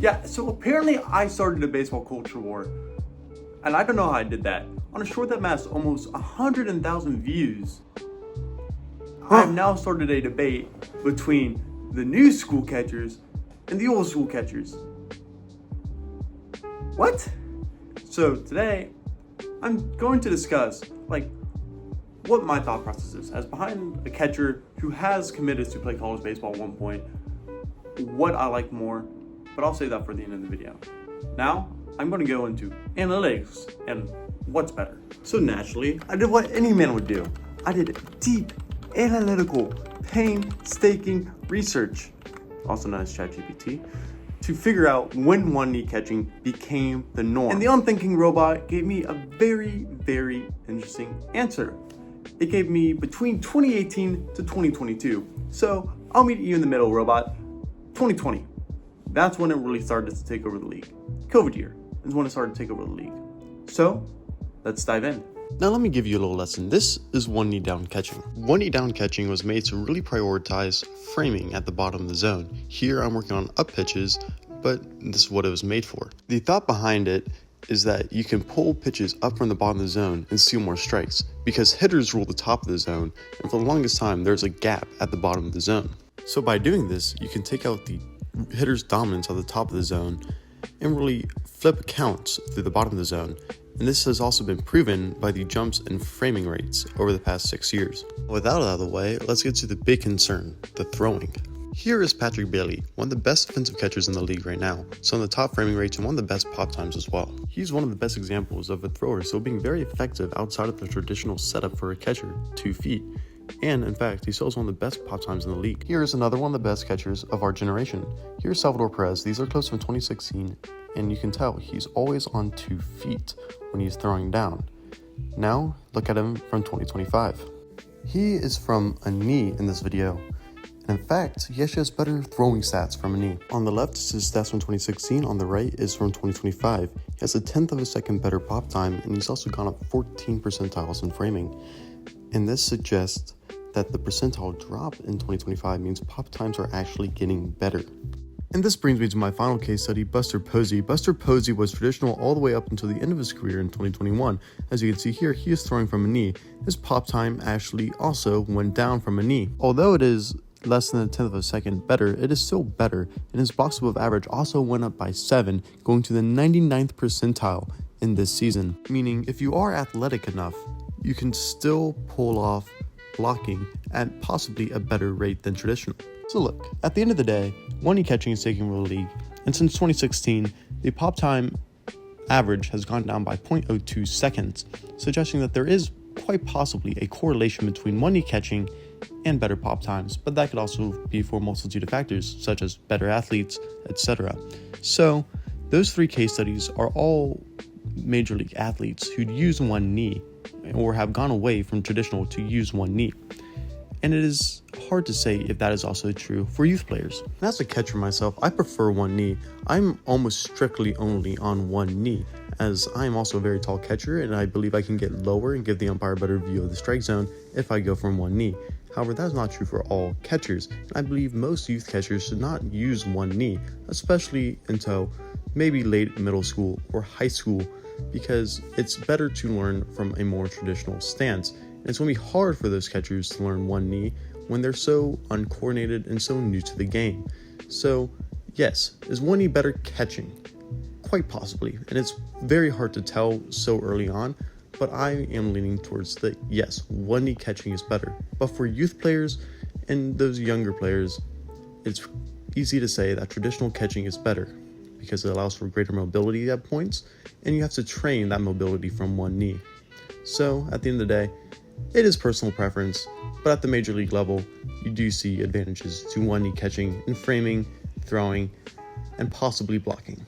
Yeah, so apparently I started a baseball culture war, and I don't know how I did that. On a short that amassed almost 100,000 views, I have now started a debate between the new school catchers and the old school catchers. What? So today, I'm going to discuss what my thought process is as behind a catcher who has committed to play college baseball at one point, what I like more, but I'll save that for the end of the video. Now, I'm going to go into analytics and what's better. So naturally, I did what any man would do. I did deep, analytical, painstaking research, also known as ChatGPT, to figure out when one-knee catching became the norm. And the unthinking robot gave me a very, very interesting answer. It gave me between 2018 to 2022. So I'll meet you in the middle, robot. 2020. That's when it really started to take over the league. COVID year is when it started to take over the league. So let's dive in. Now let me give you a little lesson. This is one knee down catching. One knee down catching was made to really prioritize framing at the bottom of the zone. Here I'm working on up pitches, but this is what it was made for. The thought behind it is that you can pull pitches up from the bottom of the zone and steal more strikes because hitters rule the top of the zone, and for the longest time there's a gap at the bottom of the zone. So by doing this, you can take out the hitter's dominance at the top of the zone and really flip counts through the bottom of the zone. And this has also been proven by the jumps in framing rates over the past 6 years. With that out of the way, let's get to the big concern, the throwing. Here is Patrick Bailey, one of the best defensive catchers in the league right now, so in the top framing rates and one of the best pop times as well. He's one of the best examples of a thrower still being very effective outside of the traditional setup for a catcher, 2 feet. And in fact, he still has one of the best pop times in the league. Here's another one of the best catchers of our generation. Here's Salvador Perez. These are clips from 2016, and you can tell he's always on 2 feet when he's throwing down. Now, look at him from 2025. He is from a knee in this video. And in fact, he actually has better throwing stats from a knee. On the left is his stats from 2016, on the right is from 2025. He has a 1/10 of a second better pop time, and he's also gone up 14 percentiles in framing. And this suggests that the percentile drop in 2025 means pop times are actually getting better. And this brings me to my final case study, Buster Posey. Buster Posey was traditional all the way up until the end of his career in 2021. As you can see here, he is throwing from a knee. His pop time actually also went down from a knee. Although it is less than a 1/10 of a second better, it is still better, and his blocks above average also went up by 7, going to the 99th percentile in this season. Meaning, if you are athletic enough, you can still pull off blocking at possibly a better rate than traditional. So look, at the end of the day, one-knee catching is taking over the league, and since 2016, the pop time average has gone down by 0.02 seconds, suggesting that there is quite possibly a correlation between one-knee catching and better pop times, but that could also be for a multitude of factors, such as better athletes, etc. So, those 3 case studies are all major league athletes who'd use one knee or have gone away from traditional to use one knee. And it is hard to say if that is also true for youth players. And as a catcher myself, I prefer one knee. I'm almost strictly only on one knee, as I am also a very tall catcher, and I believe I can get lower and give the umpire a better view of the strike zone if I go from one knee. However, that is not true for all catchers, and I believe most youth catchers should not use one knee, especially until maybe late middle school or high school, because it's better to learn from a more traditional stance. And it's going to be hard for those catchers to learn one knee when they're so uncoordinated and so new to the game. So, yes, is one knee better catching? Quite possibly, and it's very hard to tell so early on, but I am leaning towards the yes, one knee catching is better. But for youth players and those younger players, it's easy to say that traditional catching is better because it allows for greater mobility at points, and you have to train that mobility from one knee. So at the end of the day, it is personal preference, but at the major league level, you do see advantages to one knee catching in framing, throwing, and possibly blocking.